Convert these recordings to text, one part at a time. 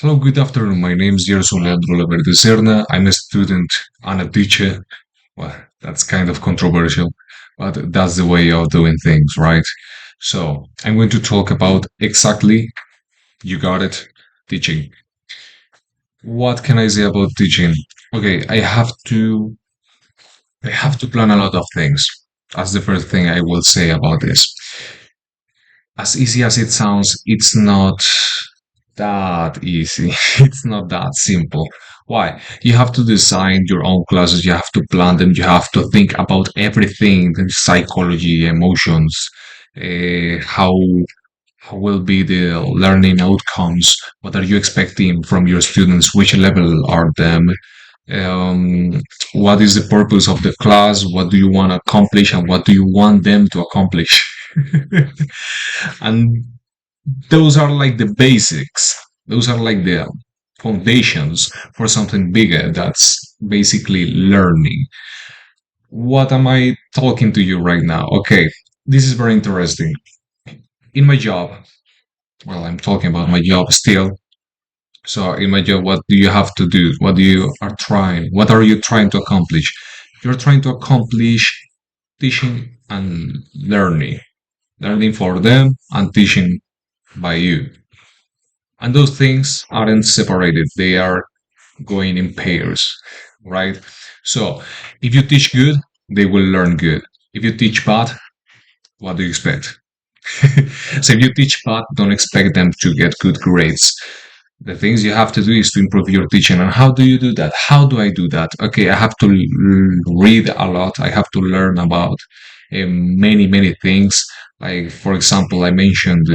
Hello, good afternoon. My name is Yerson Laverde. I'm a student and a teacher. Well, that's kind of controversial, but that's the way of doing things, right? So, I'm going to talk about exactly, you got it, teaching. What can I say about teaching? Okay, I have to plan a lot of things. That's the first thing I will say about this. As easy as it sounds, it's not that easy. It's not that simple. Why? You have to design your own classes, you have to plan them, you have to think about everything, the psychology, emotions, how will be the learning outcomes, what are you expecting from your students, which level are them, what is the purpose of the class, what do you want to accomplish, and what do you want them to accomplish. And those are like the basics. Those are like the foundations for something bigger that's basically learning. What am I talking to you right now? Okay, this is very interesting. In my job, well, I'm talking about my job still. So in my job, what do you have to do? What are you trying to accomplish? You're trying to accomplish teaching and learning. Learning for them and teaching by you. And those things aren't separated, they are going in pairs, right? So if you teach good, they will learn good. If you teach bad, what do you expect? So if you teach bad, don't expect them to get good grades. The things you have to do is to improve your teaching. And how do you do that? How do I do that? Okay, I have to read a lot. I have to learn about many things. Like, for example, I mentioned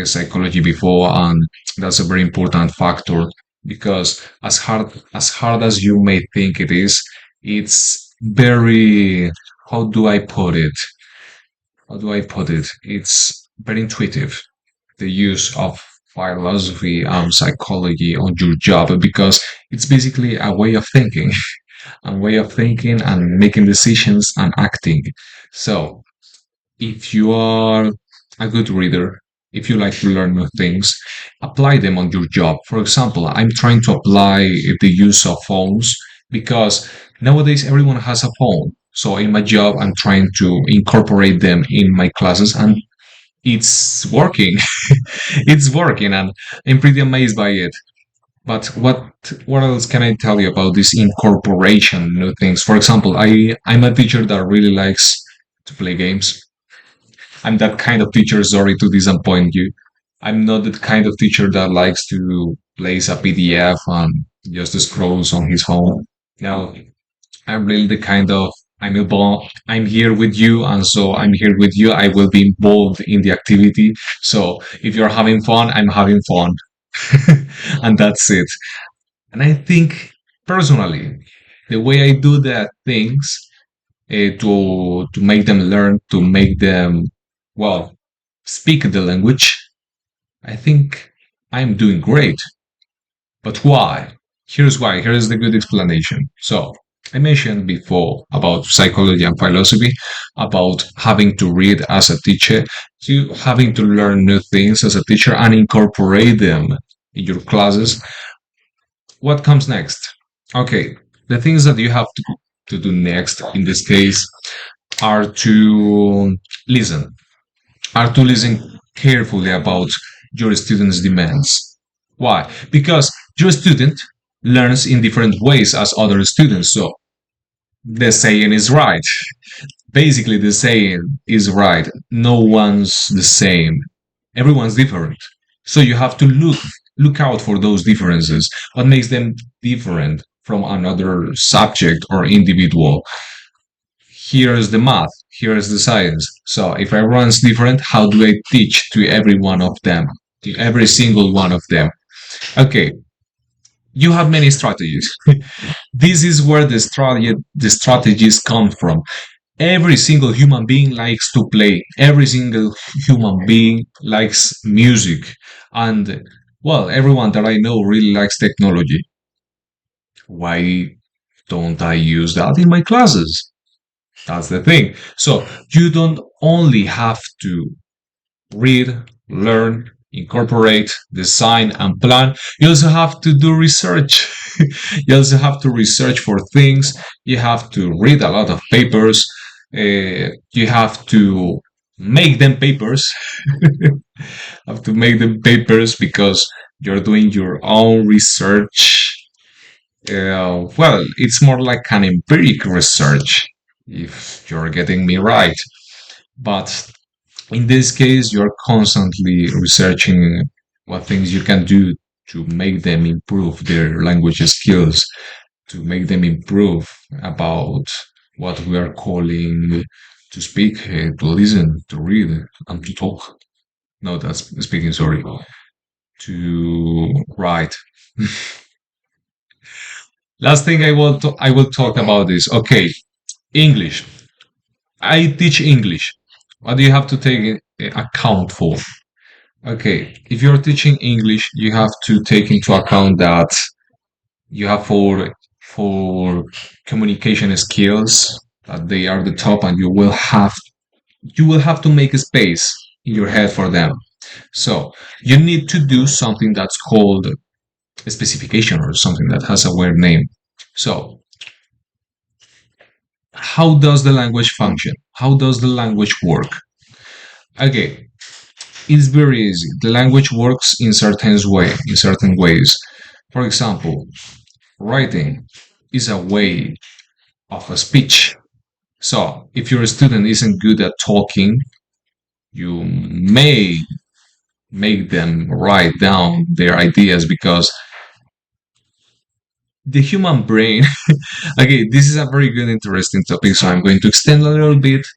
psychology before, and that's a very important factor because as hard as you may think it is, it's very, how do I put it? How do I put it? It's very intuitive, the use of philosophy and psychology on your job, because it's basically a way of thinking, a way of thinking and making decisions and acting. So if you are a good reader, if you like to learn new things, apply them on your job. For example, I'm trying to apply the use of phones because nowadays everyone has a phone. So in my job, I'm trying to incorporate them in my classes, and it's working. It's working, and I'm pretty amazed by it. But what else can I tell you about this incorporation new things? For example, I'm a teacher that really likes to play games. I'm that kind of teacher, sorry to disappoint you. I'm not the kind of teacher that likes to place a PDF and just scrolls on his phone. No, I'm really the kind of, I'm here with you, and so I'm here with you. I will be involved in the activity. So if you're having fun, I'm having fun. And that's it. And I think personally, the way I do that things to make them learn, to make them, well, speak the language, I think I'm doing great. But why? Here's why. Here is the good explanation. So I mentioned before about psychology and philosophy, about having to read as a teacher, to having to learn new things as a teacher and incorporate them in your classes. What comes next? Okay, the things that you have to do next in this case are to listen, are to listen carefully about your students' demands. Why? Because your student learns in different ways as other students. So the saying is right. Basically, the saying is right. No one's the same. Everyone's different. So you have to look out for those differences. What makes them different from another subject or individual? Here is the math, here is the science. So if everyone's different, how do I teach to every one of them, to every single one of them? Okay, you have many strategies. This is where the strategies come from. Every single human being likes to play. Every single human being likes music. And, well, everyone that I know really likes technology. Why don't I use that in my classes? That's the thing. So you don't only have to read, learn, incorporate, design, and plan. You also have to do research. You also have to research for things. You have to read a lot of papers. You have to make them papers. Have to make them papers because you're doing your own research. Well, it's more like an empiric research, if you're getting me right. But in this case, you're constantly researching what things you can do to make them improve their language skills, to make them improve about what we are calling to speak, to listen, to read, and to talk. No, that's speaking, sorry. To write. Last thing I will talk about is okay, English. I teach English. What do you have to take account for? Okay, if you're teaching English, you have to take into account that you have for communication skills that they are the top, and you will have to make a space in your head for them. So you need to do something that's called a specification or something that has a weird name. So how does the language function? How does the language work? Okay, it's very easy. The language works in certain ways. For example, writing is a way of a speech. So if your student isn't good at talking, you may make them write down their ideas because the human brain. Okay, this is a very good interesting topic, so I'm going to extend a little bit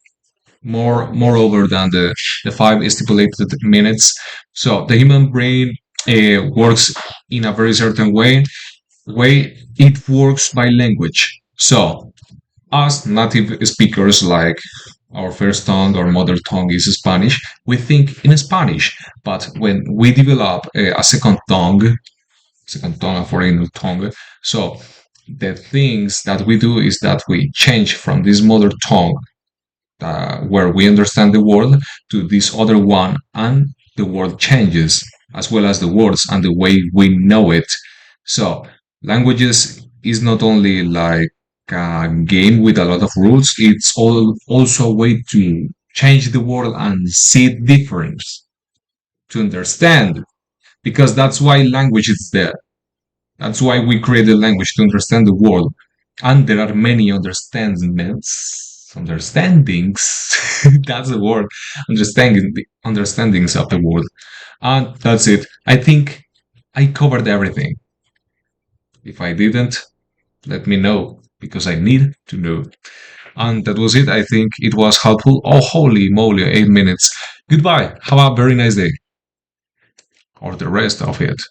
moreover than the five stipulated minutes. So the human brain works in a very certain way. It works by language. So us native speakers, like our first tongue or mother tongue is Spanish, we think in Spanish. But when we develop a second tongue, a foreign tongue, so the things that we do is that we change from this mother tongue where we understand the world to this other one, and the world changes as well as the words and the way we know it. So languages is not only like a game with a lot of rules, it's also a way to change the world and see it different, to understand, because that's why language is there. That's why we created language, to understand the world. And there are many understandings, that's the word, understandings of the world. And that's it. I think I covered everything. If I didn't, let me know, because I need to know. And that was it. I think it was helpful. Oh, holy moly, 8 minutes. Goodbye. Have a very nice day. Or the rest of it.